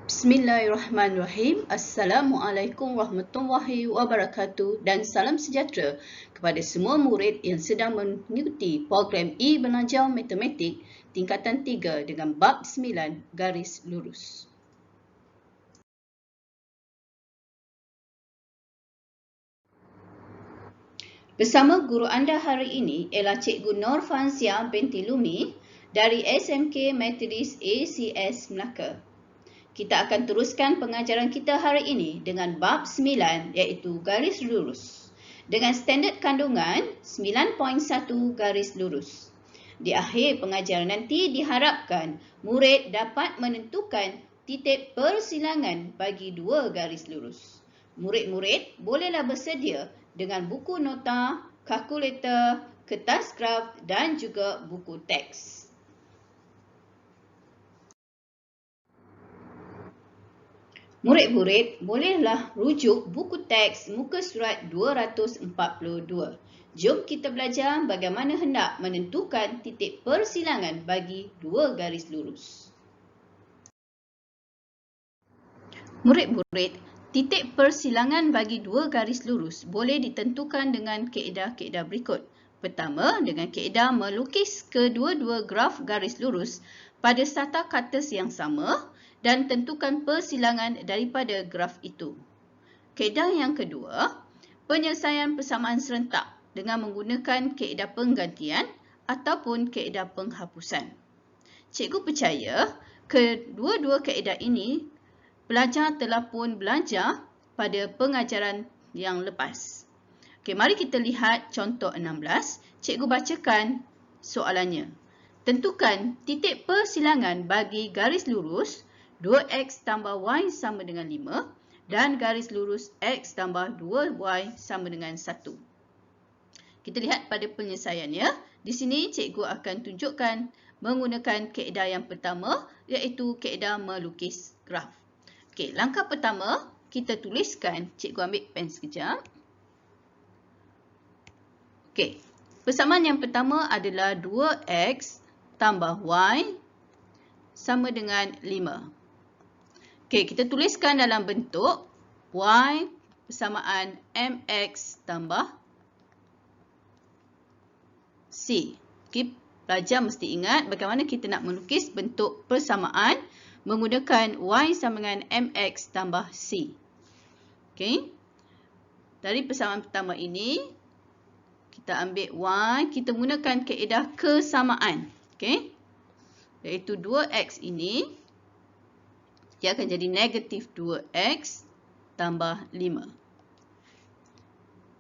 Bismillahirrahmanirrahim. Assalamualaikum warahmatullahi wabarakatuh dan salam sejahtera kepada semua murid yang sedang mengikuti program E-Belajar Matematik tingkatan 3 dengan bab 9 garis lurus. Bersama guru anda hari ini ialah Cikgu Nur Fanzia binti Lumi dari SMK Methodist ACS Melaka. Kita akan teruskan pengajaran kita hari ini dengan bab 9 iaitu garis lurus dengan standard kandungan 9.1 garis lurus. Di akhir pengajaran nanti diharapkan murid dapat menentukan titik persilangan bagi dua garis lurus. Murid-murid bolehlah bersedia dengan buku nota, kalkulator, kertas graf dan juga buku teks. Murid-murid bolehlah rujuk buku teks muka surat 242. Jom kita belajar bagaimana hendak menentukan titik persilangan bagi dua garis lurus. Murid-murid, titik persilangan bagi dua garis lurus boleh ditentukan dengan kaedah-kaedah berikut. Pertama, dengan kaedah melukis kedua-dua graf garis lurus pada sata kates yang sama dan tentukan persilangan daripada graf itu. Kaedah yang kedua, penyelesaian persamaan serentak dengan menggunakan kaedah penggantian ataupun kaedah penghapusan. Cikgu percaya kedua-dua kaedah ini pelajar telah pun belajar pada pengajaran yang lepas. Okey, mari kita lihat contoh 16. Cikgu bacakan soalannya. Tentukan titik persilangan bagi garis lurus 2x tambah y sama dengan 5 dan garis lurus x tambah 2y sama dengan 1. Kita lihat pada penyelesaiannya. Di sini cikgu akan tunjukkan menggunakan kaedah yang pertama iaitu kaedah melukis graf. Okey, langkah pertama kita tuliskan, cikgu ambil pen sekejap. Okey, persamaan yang pertama adalah 2x tambah y sama dengan 5. Okey, kita tuliskan dalam bentuk y persamaan mx tambah c. Okey, pelajar mesti ingat bagaimana kita nak melukis bentuk persamaan menggunakan y sama dengan mx tambah c. Okey, dari persamaan pertama ini kita ambil y, kita gunakan kaedah kesamaan. Okey, iaitu 2x ini dia akan jadi negatif 2x tambah 5.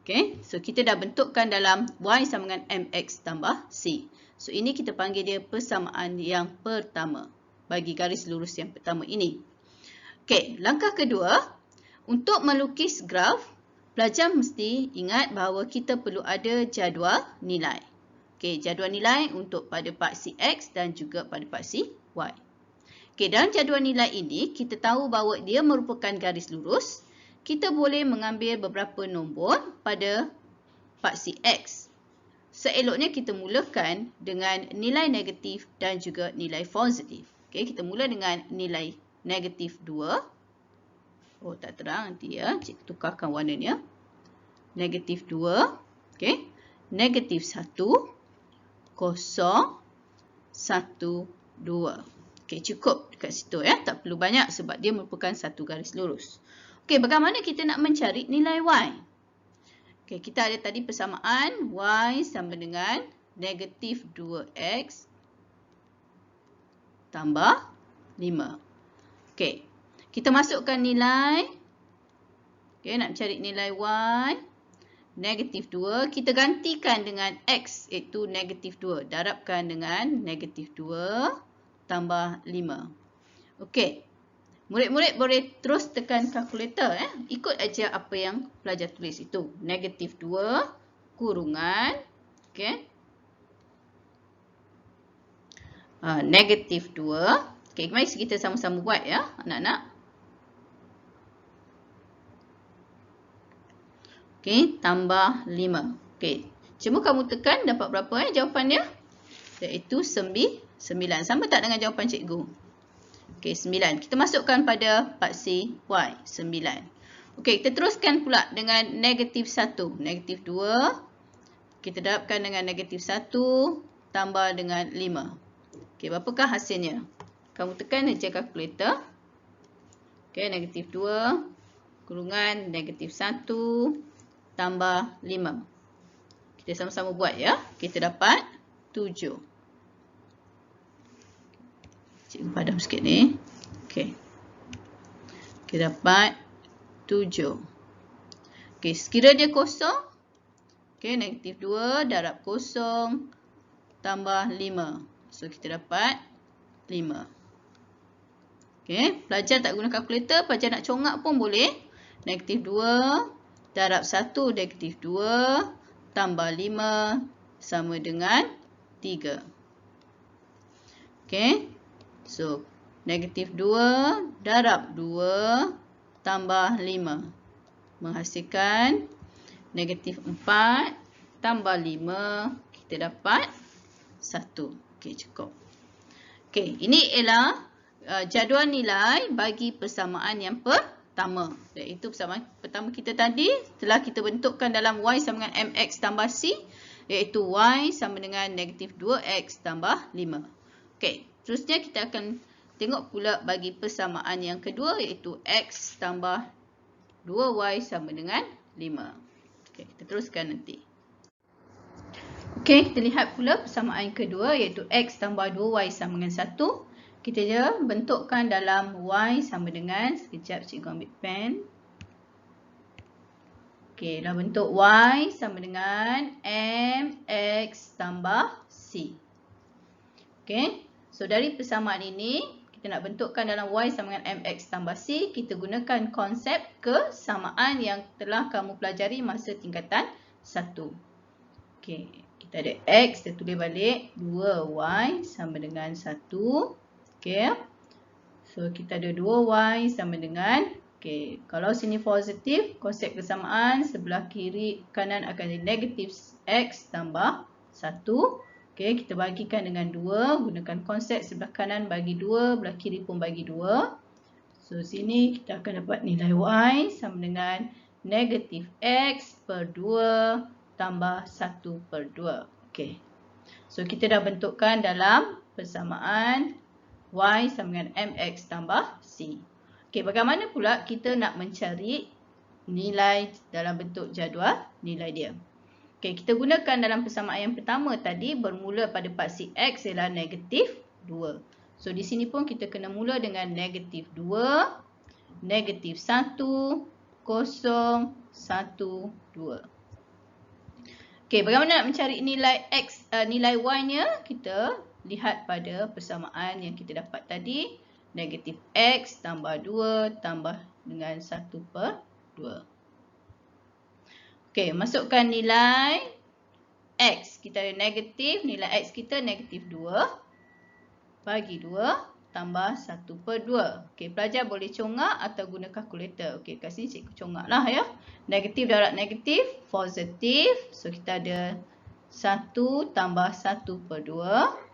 Okey, so kita dah bentukkan dalam y sama dengan mx tambah c. So ini kita panggil dia persamaan yang pertama bagi garis lurus yang pertama ini. Okey, langkah kedua, untuk melukis graf, pelajar mesti ingat bahawa kita perlu ada jadual nilai. Okey, jadual nilai untuk pada paksi x dan juga pada paksi y. Okey, dalam jadual nilai ini, kita tahu bahawa dia merupakan garis lurus. Kita boleh mengambil beberapa nombor pada paksi x. Seeloknya kita mulakan dengan nilai negatif dan juga nilai positif. Okey, kita mula dengan nilai negatif 2. Oh, tak terang nanti ya. Cikgu tukarkan warnanya. Negatif 2. Okey, negatif 1. 0. 1. 2. Okey, cukup dekat situ ya. Tak perlu banyak sebab dia merupakan satu garis lurus. Okey, bagaimana kita nak mencari nilai y? Okey, kita ada tadi persamaan y sama dengan negatif 2x tambah 5. Okey, kita masukkan nilai. Okey, nak mencari nilai y. Negatif 2, kita gantikan dengan x iaitu negatif 2. Darabkan dengan negatif 2 tambah 5. Okey, murid-murid boleh terus tekan kalkulator. Ikut aja apa yang pelajar tulis itu. Negatif 2 kurungan. Okey. Negatif 2. Okey, mari kita sama-sama buat ya, anak-anak. Okey, tambah 5. Okey, cuma kamu tekan dapat berapa jawapan dia? Iaitu 9. Sama tak dengan jawapan cikgu? Okey, 9. Kita masukkan pada paksi Y, 9. Okey, kita teruskan pula dengan negatif 1. Negatif 2. Kita darabkan dengan negatif 1 tambah dengan 5. Okey, berapakah hasilnya? Kamu tekan je kalkulator. Okey, negatif 2 kurungan negatif 1 tambah 5. Kita sama-sama buat ya. Kita dapat 7. Cikgu padam sikit ni. Okey. Kita dapat 7. Okey, sekiranya kosong. Okey, negatif 2 darab kosong tambah 5. So, kita dapat 5. Okey, pelajar tak guna kalkulator, pelajar nak congak pun boleh. Negatif 2 darab 1 negatif 2 tambah 5 sama dengan 3. Okey, so negatif 2 darab 2 tambah 5 menghasilkan negatif 4 tambah 5, kita dapat 1. Okey, cukup. Okey, ini ialah jadual nilai bagi persamaan yang pertama. Iaitu persamaan pertama kita tadi telah kita bentukkan dalam Y sama dengan MX tambah C. Iaitu Y sama dengan negatif 2X tambah 5. Okey, terusnya kita akan tengok pula bagi persamaan yang kedua iaitu X tambah 2Y sama dengan 5. Okey, kita teruskan nanti. Okey, kita lihat pula persamaan yang kedua iaitu X tambah 2Y sama dengan 1. Kita je bentukkan dalam Y sama dengan, sekejap cikgu ambil pen. Okey, dah bentuk Y sama dengan MX tambah C. Okey, so dari persamaan ini, kita nak bentukkan dalam Y sama dengan MX tambah C, kita gunakan konsep kesamaan yang telah kamu pelajari masa tingkatan 1. Okey, kita ada X, kita tulis balik 2Y sama dengan 1. Okey, so kita ada 2Y sama dengan, okey, kalau sini positif, konsep kesamaan sebelah kiri kanan akan jadi negatif X tambah 1. Okey, kita bagikan dengan 2, gunakan konsep sebelah kanan bagi 2, belah kiri pun bagi 2. So sini kita akan dapat nilai Y sama dengan negatif X per 2 tambah 1 per 2. Okey, so kita dah bentukkan dalam persamaan Y sama dengan MX tambah C. Okey, bagaimana pula kita nak mencari nilai dalam bentuk jadual nilai dia? Okey, kita gunakan dalam persamaan yang pertama tadi bermula pada paksi X ialah negatif 2. So, di sini pun kita kena mula dengan negatif 2, negatif 1, 0, 1, 2. Okey, bagaimana nak mencari nilai X, nilai Y-nya? Kita lihat pada persamaan yang kita dapat tadi. Negatif X tambah 2 tambah dengan 1 per 2. Okey, masukkan nilai X. Kita ada negatif, nilai X kita negatif 2 bagi 2 tambah 1 per 2. Okey, pelajar boleh congak atau guna kalkulator. Okey, kat sini cikgu congak lah ya. Negatif darab negatif, positif. So, kita ada 1 tambah 1 per 2.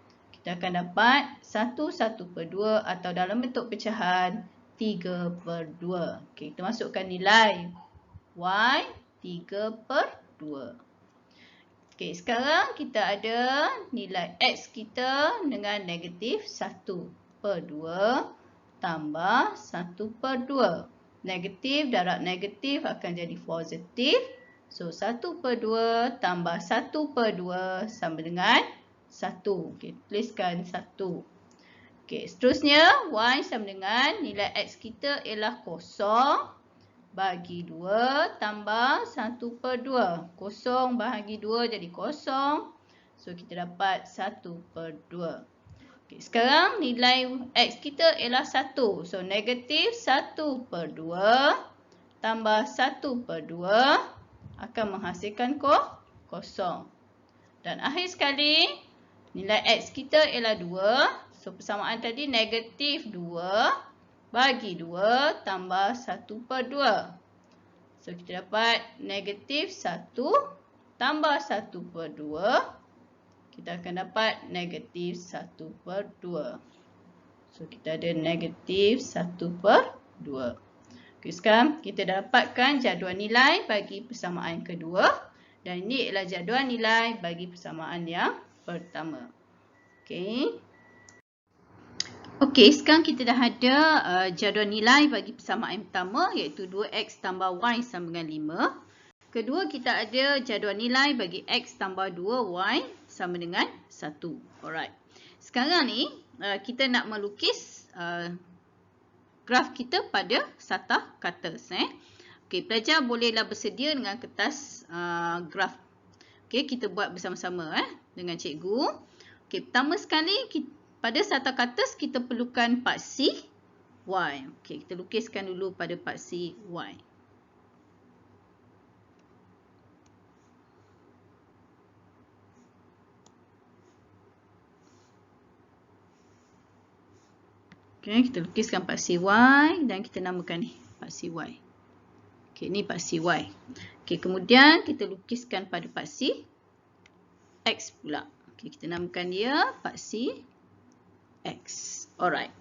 Kita akan dapat 1 per 2 atau dalam bentuk pecahan 3 per 2. Okey, kita masukkan nilai Y 3 per 2. Okey, sekarang kita ada nilai X kita dengan negatif 1 per 2 tambah 1 per 2. Negatif darab negatif akan jadi positif. So, 1 per 2 tambah 1 per 2 sama dengan 1. Okey, tuliskan 1. Okey, seterusnya Y sama dengan nilai X kita ialah 0 bagi 2 tambah 1 per 2. 0 bahagi 2 jadi 0. So, kita dapat 1 per 2. Okey, sekarang nilai X kita ialah 1. So, negatif 1 per 2 tambah 1 per 2 akan menghasilkan 0. Dan akhir sekali, nilai X kita ialah 2. So, persamaan tadi negatif 2 bagi 2 tambah 1 per 2. So, kita dapat negatif 1 tambah 1 per 2. Kita akan dapat negatif 1 per 2. So, kita ada negatif 1/2. Okay, sekarang kita dapatkan jadual nilai bagi persamaan kedua. Dan ini adalah jadual nilai bagi persamaan yang pertama. Okay. Okey, sekarang kita dah ada jadual nilai bagi persamaan pertama iaitu 2x tambah y sama dengan 5. Kedua, kita ada jadual nilai bagi x tambah 2y sama dengan 1. Alright. Sekarang ni kita nak melukis graf kita pada satah kata. Okey, pelajar bolehlah bersedia dengan kertas graf. Okey, kita buat bersama-sama dengan cikgu. Okey, pertama sekali pada satah kata kita perlukan paksi y. Okey, kita lukiskan dulu pada paksi y. Okey, kita lukiskan paksi y dan kita namakan ni paksi y. Okey, ni paksi y. Okey, kemudian kita lukiskan pada paksi x pula. Okey, kita namakan dia paksi x. Alright.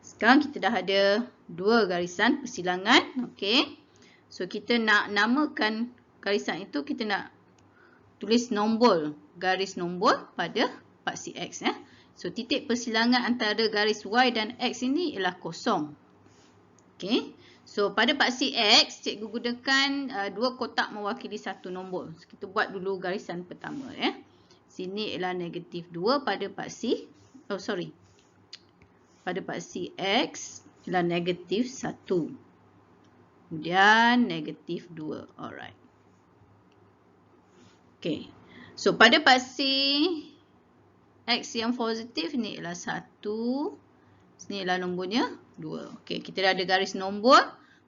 Sekarang kita dah ada dua garisan persilangan. Okey. So, kita nak namakan garisan itu, kita nak tulis nombor, garis nombor pada paksi x. So, titik persilangan antara garis y dan x ini ialah kosong. Okey. So, pada paksi x, cikgu gunakan dua kotak mewakili satu nombor. So, kita buat dulu garisan pertama. Sini ialah negatif 2 pada paksi, pada paksi x ialah negatif 1. Kemudian negatif 2. Alright. Okay. So, pada paksi x yang positif ni ialah 1. Sini ialah nombornya 2. Okay. Kita dah ada garis nombor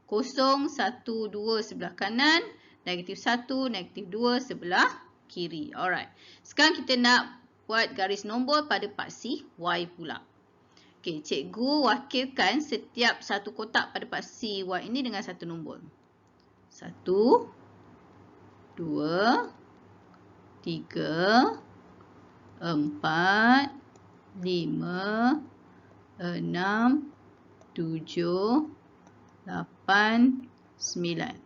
0, 1, 2 sebelah kanan. Negatif 1, negatif 2 sebelah kiri. Alright. Sekarang kita nak buat garis nombor pada paksi y pula. Okey, cikgu wakilkan setiap satu kotak pada paksi y ini dengan satu nombor. 1, 2, 3, 4, 5, 6, 7, 8, 9.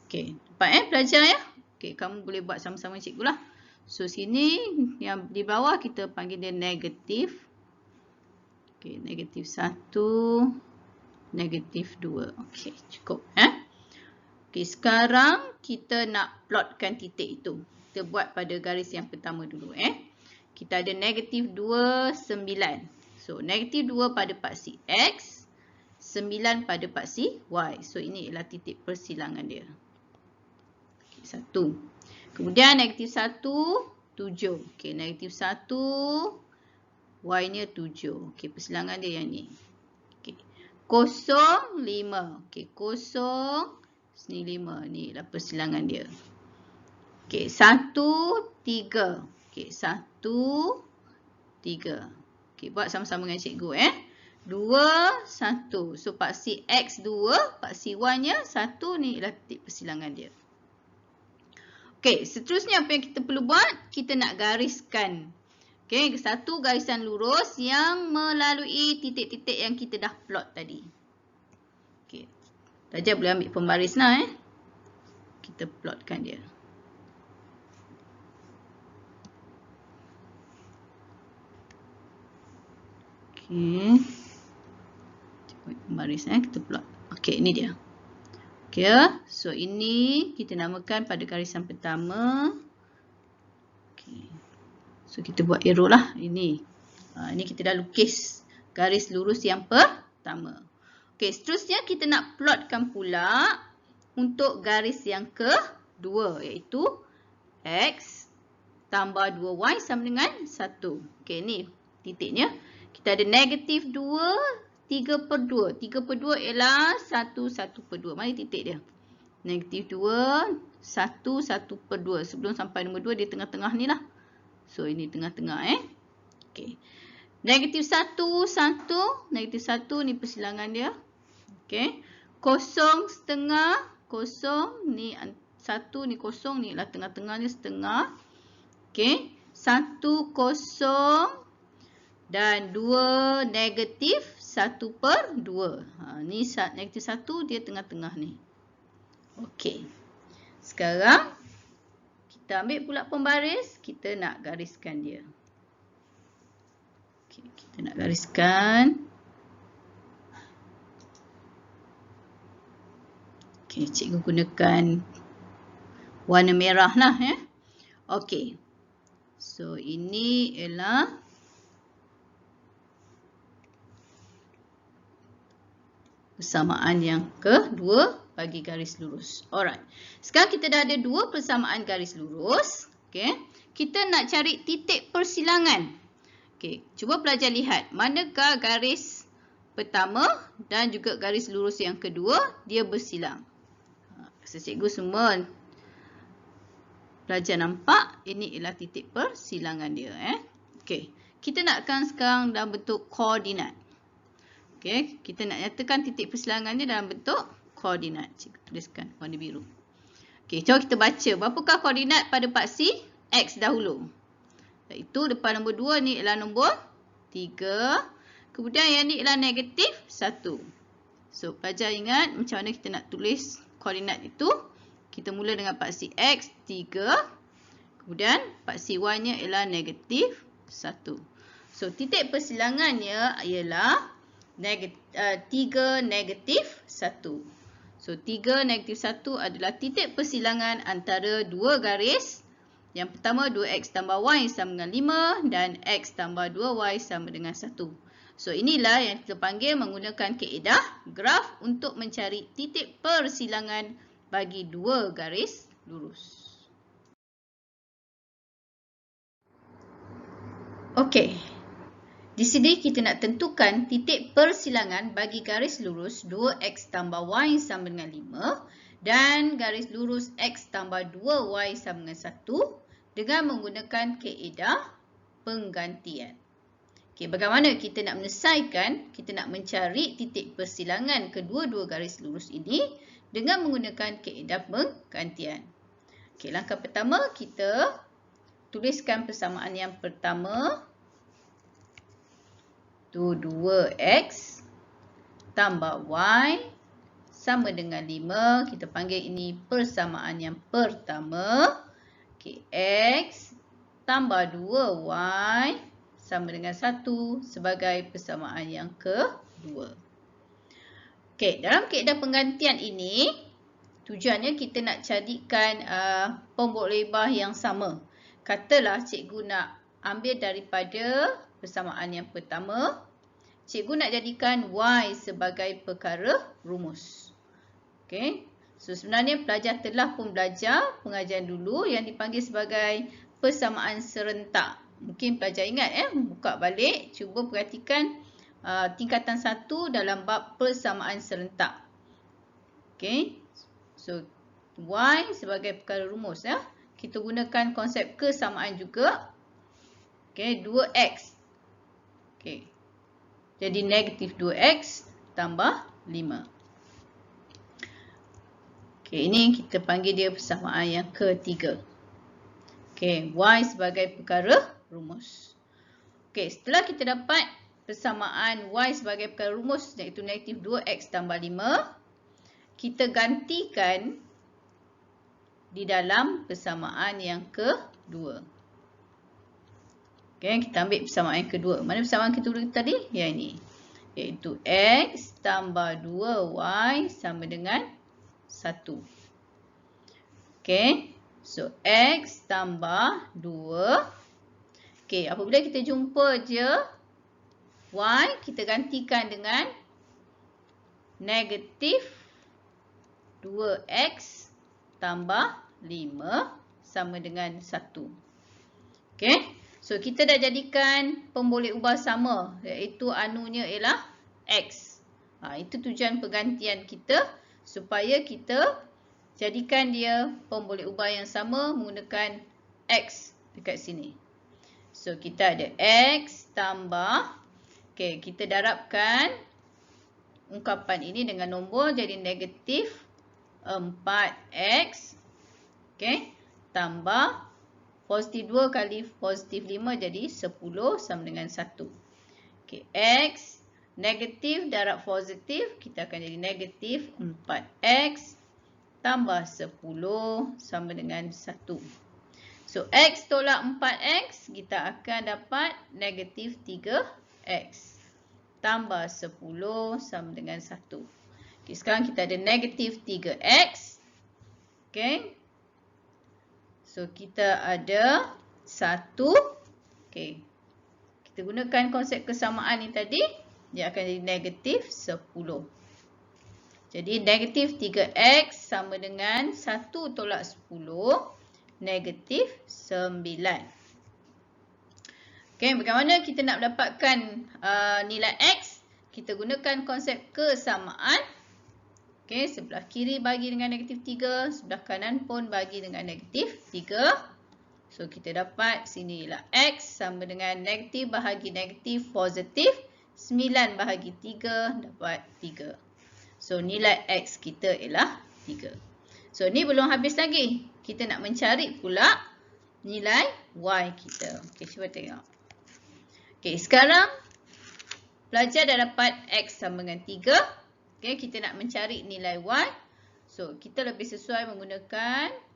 Okey, dapat pelajar ya? Okey, kamu boleh buat sama-sama cikgu lah. So, sini yang di bawah kita panggil dia negatif. Okey, negatif 1, negatif 2. Okey, cukup. Okey, sekarang kita nak plotkan titik itu. Kita buat pada garis yang pertama dulu. Kita ada negatif 2, 9. So, negatif 2 pada paksi x, 9 pada paksi y. So, ini ialah titik persilangan dia. Okey, 1. Kemudian negatif 1, 7. Okey, negatif 1, y-nya 7. Okey, persilangan dia yang ni. Okey. 0, 5. Okey, 0, sini 5. Ni lah persilangan dia. Okey, 1, 3. Okey, 1, 3. Okey, buat sama-sama dengan cikgu 2, 1. So, paksi x 2, paksi y-nya 1. Ni ialah titik persilangan dia. Okey, seterusnya apa yang kita perlu buat? Kita nak gariskan. Okey, satu garisan lurus yang melalui titik-titik yang kita dah plot tadi. Okey. Pelajar boleh ambil pembaris lah Kita plotkan dia. Okey. Cuba pembaris kita plot. Okey, ini dia. Okey, so ini kita namakan pada garisan pertama. Okey. So, kita buat arrow lah. Ini kita dah lukis garis lurus yang pertama. Okey, seterusnya kita nak plotkan pula untuk garis yang kedua, iaitu x tambah 2y sama dengan 1. Okey, ni titiknya. Kita ada negatif 2, 3/2. 3/2 ialah 1, 1/2. Mana titik dia? Negatif 2, 1, 1/2. Sebelum sampai nombor 2, dia tengah-tengah ni lah. So, ini tengah-tengah Okey. Negatif 1, 1. Negatif 1 ni persilangan dia. Okey. 0,5. 0. Ni 1 ni 0. Ni lah tengah-tengah ni setengah. Okey. 1, 0. Dan 2 negatif 1/2. Ni negatif 1 dia tengah-tengah ni. Okey. Sekarang kita ambil pula pembaris, kita nak gariskan dia. Okey, kita nak gariskan. Okey, cikgu gunakan warna merah lah ya. Okey. So ini ialah persamaan yang kedua bagi garis lurus. Alright. Sekarang kita dah ada dua persamaan garis lurus. Okey. Kita nak cari titik persilangan. Okey, cuba pelajar lihat manakah garis pertama dan juga garis lurus yang kedua dia bersilang. Cikgu semua pelajar nampak ini ialah titik persilangan dia. Okey, kita nakkan sekarang dalam bentuk koordinat. Okey, kita nak nyatakan titik persilangan dia dalam bentuk koordinat. Cikgu tuliskan warna biru. Okey, cuba kita baca berapakah koordinat pada paksi X dahulu. Iaitu depan nombor 2 ni ialah nombor 3. Kemudian yang ni ialah negatif 1. So, pelajar ingat macam mana kita nak tulis koordinat itu. Kita mula dengan paksi X 3. Kemudian paksi Y-nya ialah negatif 1. So, titik persilangannya ialah 3 negatif 1. So, 3 negatif 1 adalah titik persilangan antara dua garis. Yang pertama 2X tambah Y sama dengan 5 dan X tambah 2Y sama dengan 1. So, inilah yang kita panggil menggunakan kaedah graf untuk mencari titik persilangan bagi dua garis lurus. Okey. Di sini kita nak tentukan titik persilangan bagi garis lurus 2X tambah Y sama dengan 5 dan garis lurus X tambah 2Y sama dengan 1 dengan menggunakan kaedah penggantian. Okey, bagaimana kita nak menyelesaikan, kita nak mencari titik persilangan kedua-dua garis lurus ini dengan menggunakan kaedah penggantian. Okey, langkah pertama kita tuliskan persamaan yang pertama. Tu 2X tambah Y sama dengan 5. Kita panggil ini persamaan yang pertama. Okey, X tambah 2Y sama dengan 1 sebagai persamaan yang kedua. Okey, dalam kaedah penggantian ini, tujuannya kita nak jadikan pembuat lebah yang sama. Katalah cikgu nak ambil daripada persamaan yang pertama, cikgu nak jadikan Y sebagai perkara rumus. Okey, so sebenarnya pelajar telah pun belajar pengajian dulu yang dipanggil sebagai persamaan serentak. Mungkin pelajar ingat buka balik, cuba perhatikan tingkatan 1 dalam bab persamaan serentak. Okey. So Y sebagai perkara rumus kita gunakan konsep kesamaan juga. Okey, 2X. Okey. Jadi negatif 2X tambah 5. Okey, ini kita panggil dia persamaan yang ketiga. Okey, Y sebagai perkara rumus. Okey, setelah kita dapat persamaan Y sebagai perkara rumus iaitu negatif 2X tambah 5, kita gantikan di dalam persamaan yang kedua. Okey, kita ambil persamaan yang kedua. Mana persamaan kedua tadi? Yang ini. Iaitu X tambah 2Y sama dengan 1. Okey, so X tambah 2. Okey, apabila kita jumpa je Y, kita gantikan dengan negatif 2X tambah 5 sama dengan 1. Okey, so kita dah jadikan pemboleh ubah sama, iaitu anunya ialah X. Itu tujuan pergantian kita, supaya kita jadikan dia pemboleh ubah yang sama menggunakan X dekat sini. So, kita ada X tambah, okey, kita darabkan ungkapan ini dengan nombor jadi negatif 4X, okey, tambah positif 2 kali positif 5 jadi 10 sama dengan 1. Okey, X negatif darab positif, kita akan jadi negatif 4X tambah 10 sama dengan 1. So, X tolak 4X, kita akan dapat negatif 3X tambah 10 sama dengan 1. Okay, sekarang kita ada negatif 3X. Okay. So, kita ada 1. Okay. Kita gunakan konsep kesamaan ni tadi. Dia akan jadi negatif 10. Jadi, negatif 3X sama dengan 1 tolak 10. Negatif 9. Okay, bagaimana kita nak mendapatkan nilai X? Kita gunakan konsep kesamaan. Okay, sebelah kiri bagi dengan negatif 3. Sebelah kanan pun bagi dengan negatif 3. So, kita dapat sini ialah X sama dengan negatif bahagi negatif positif. 9 bahagi 3 dapat 3. So, nilai X kita ialah 3. So, ni belum habis lagi. Kita nak mencari pula nilai Y kita. Okay, cuba tengok. Okay, sekarang pelajar dah dapat X sama dengan 3. Okay, kita nak mencari nilai Y. So, kita lebih sesuai menggunakan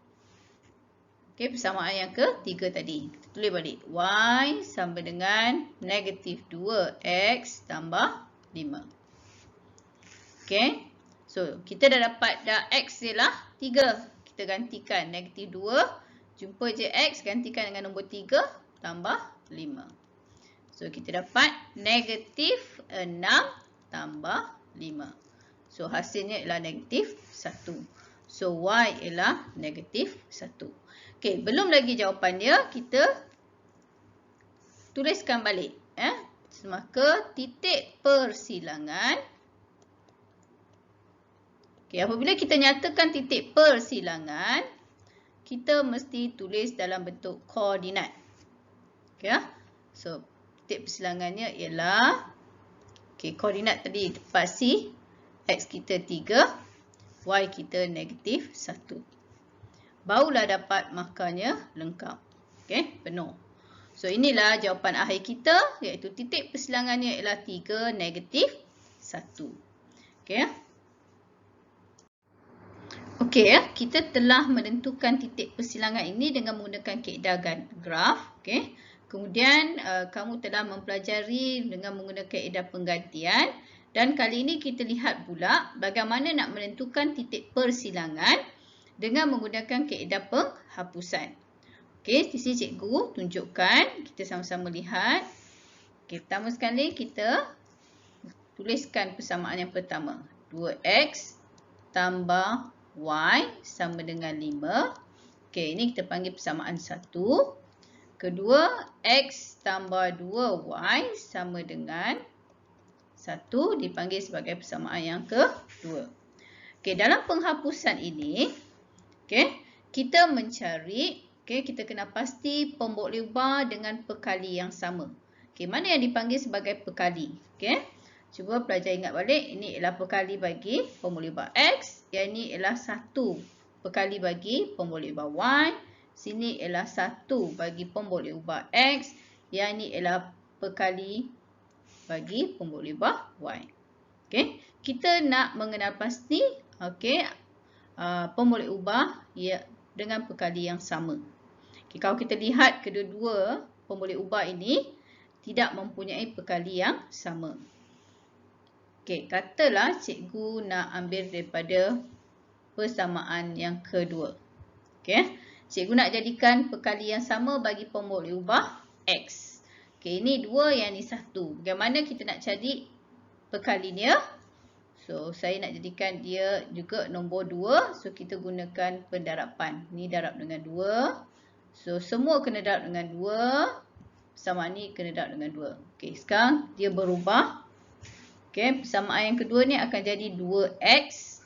persamaan yang ketiga tadi. Kita tulis balik. Y sama dengan negatif 2X tambah 5. Okay. So, kita dah dapat X ialah 3. Kita gantikan negatif 2. Jumpa je X, gantikan dengan nombor 3 tambah 5. So, kita dapat negatif 6 tambah 5. So, hasilnya ialah negatif 1. So, Y ialah negatif 1. Okey, belum lagi jawapannya, kita tuliskan balik. Maka titik persilangan. Okey, apabila kita nyatakan titik persilangan, kita mesti tulis dalam bentuk koordinat. Okey, so titik persilangannya ialah koordinat tadi pasti X kita 3, Y kita negatif 1. Barulah dapat markahnya lengkap. Okey, penuh. So, inilah jawapan akhir kita, iaitu titik persilangannya ialah 3, negatif 1. Okey. Okey, kita telah menentukan titik persilangan ini dengan menggunakan kaedah graf. Okey. Kemudian, kamu telah mempelajari dengan menggunakan kaedah penggantian. Dan kali ini kita lihat pula bagaimana nak menentukan titik persilangan dengan menggunakan kaedah penghapusan. Okey, di sini cikgu tunjukkan. Kita sama-sama lihat. Okey, pertama sekali kita tuliskan persamaan yang pertama. 2X tambah Y sama dengan 5. Okey, ini kita panggil persamaan 1. Kedua, X tambah 2Y sama dengan 1. Dipanggil sebagai persamaan yang kedua. Okey, dalam penghapusan ini, kita mencari, kita kena pasti pemboleh ubah dengan pekali yang sama. Mana yang dipanggil sebagai pekali? Cuba pelajar ingat balik. Ini ialah pekali bagi pemboleh ubah X. Yang ini ialah 1 pekali bagi pemboleh ubah Y. Sini ialah 1 bagi pemboleh ubah X. Yang ini ialah pekali bagi pemboleh ubah Y. Kita nak mengenal pasti, pemboleh ubah dengan pekali yang sama. Kalau kita lihat kedua-dua pemboleh ubah ini tidak mempunyai pekali yang sama. Katalah cikgu nak ambil daripada persamaan yang kedua. Cikgu nak jadikan pekali yang sama bagi pemboleh ubah X. Ini 2, yang ni 1. Bagaimana kita nak cari pekalinya? So, saya nak jadikan dia juga nombor 2. So, kita gunakan pendarapan. Ni darab dengan 2. So, semua kena darab dengan 2. Persamaan ni kena darab dengan 2. Okey, sekarang dia berubah. Okey, persamaan yang kedua ni akan jadi 2X.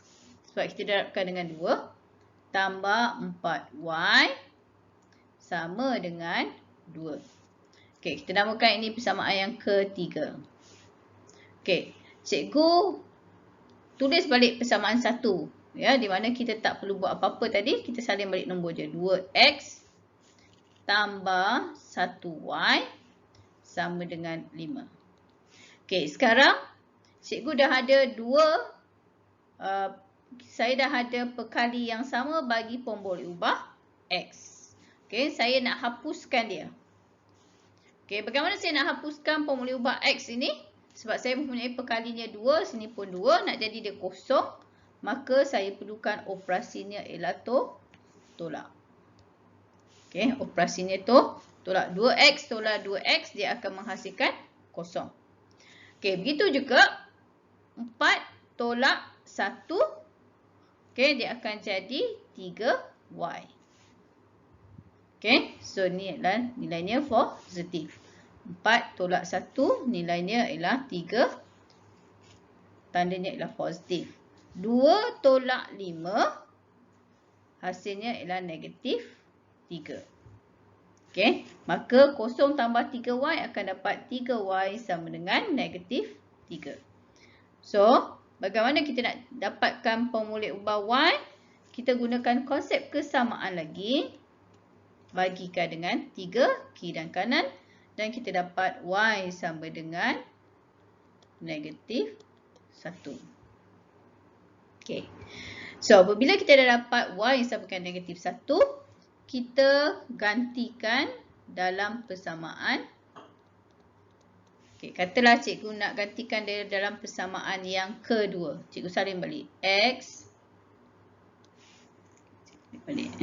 Sebab kita darabkan dengan 2. Tambah 4Y. Sama dengan 2. Okey, kita namakan ini persamaan yang ketiga. Okey, cikgu tulis balik persamaan 1. Di mana kita tak perlu buat apa-apa tadi. Kita salin balik nombor je. 2X tambah 1Y sama dengan 5. Okey, sekarang cikgu dah ada saya dah ada perkali yang sama bagi pom boleh ubah X. Okey, saya nak hapuskan dia. Okey, bagaimana saya nak hapuskan pom boleh ubah X ini? Sebab saya mempunyai perkalinya 2, sini pun 2, nak jadi dia kosong. Maka saya perlukan operasinya ialah tolak. Okey, operasinya tolak 2X tolak 2X, dia akan menghasilkan kosong. Okey, begitu juga 4 tolak 1. Okey, dia akan jadi 3Y. Okey, so ni adalah nilainya positif. 4 tolak 1, nilainya ialah 3. Tandanya ialah positif. 2 tolak 5, hasilnya ialah negatif 3. Okey, maka 0 tambah 3Y akan dapat 3Y sama dengan negatif 3. So, bagaimana kita nak dapatkan pemulik ubah Y? Kita gunakan konsep kesamaan lagi. Bagikan dengan 3 kiri dan kanan. Dan kita dapat Y sama dengan negatif 1. Okey. So, apabila kita dah dapat Y sama dengan negatif 1, kita gantikan dalam persamaan. Okey, katalah cikgu nak gantikan dia dalam persamaan yang kedua. Cikgu salin balik. X. Balik,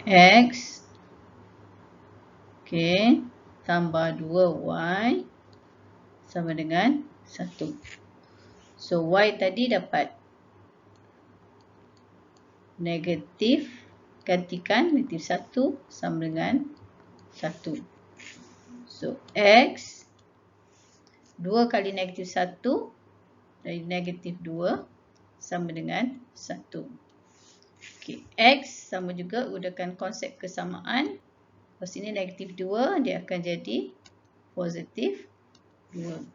X. Okey. Tambah 2Y. Sama dengan 1. So, Y tadi dapat negatif. Gantikan negatif 1 sama dengan 1. So, X. 2 kali negatif 1. Dari negatif 2. Sama dengan 1. Okay. X sama juga gunakan konsep kesamaan. Kalau sini negatif 2, dia akan jadi positif 2.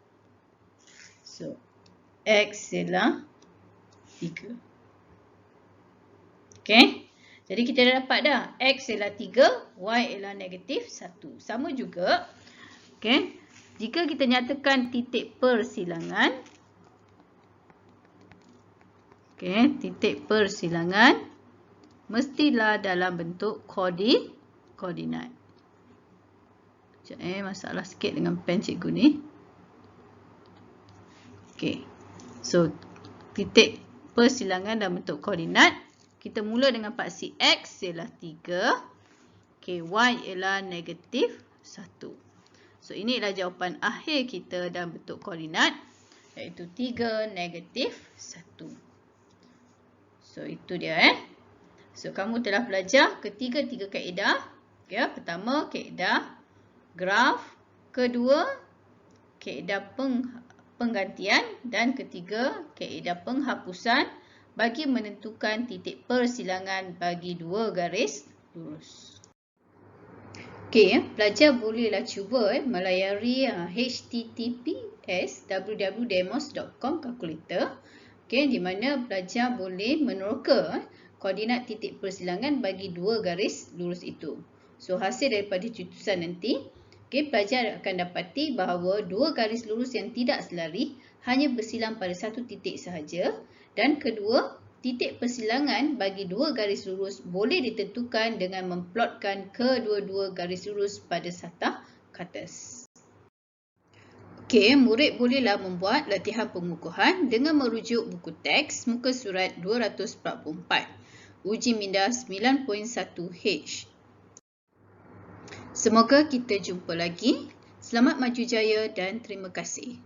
So, X ialah 3. Okay. Jadi kita dah dapat dah. X ialah 3, Y ialah negatif 1. Sama juga. Okay. Jika kita nyatakan titik persilangan. Okay. Titik persilangan. Mestilah dalam bentuk koordinat. Sekejap masalah sikit dengan pen cikgu ni. Okey. So, titik persilangan dalam bentuk koordinat. Kita mula dengan paksi X ialah 3. Okey, Y ialah negatif 1. So, ini adalah jawapan akhir kita dalam bentuk koordinat. Iaitu 3 negatif 1. So, itu dia So, kamu telah belajar ketiga-tiga kaedah. Ya, pertama, kaedah graf. Kedua, kaedah penggantian. Dan ketiga, kaedah penghapusan bagi menentukan titik persilangan bagi dua garis lurus. Okey, pelajar bolehlah cuba melayari https://www.demos.com calculator. Okey, di mana pelajar boleh meneroka koordinat titik persilangan bagi dua garis lurus itu. So, hasil daripada cutusan nanti, okay, pelajar akan dapati bahawa dua garis lurus yang tidak selari hanya bersilang pada satu titik sahaja. Dan kedua, titik persilangan bagi dua garis lurus boleh ditentukan dengan memplotkan kedua-dua garis lurus pada satah katas. Okey, murid bolehlah membuat latihan pengukuhan dengan merujuk buku teks muka surat 244. Uji minda 9.1H. Semoga kita jumpa lagi. Selamat maju jaya dan terima kasih.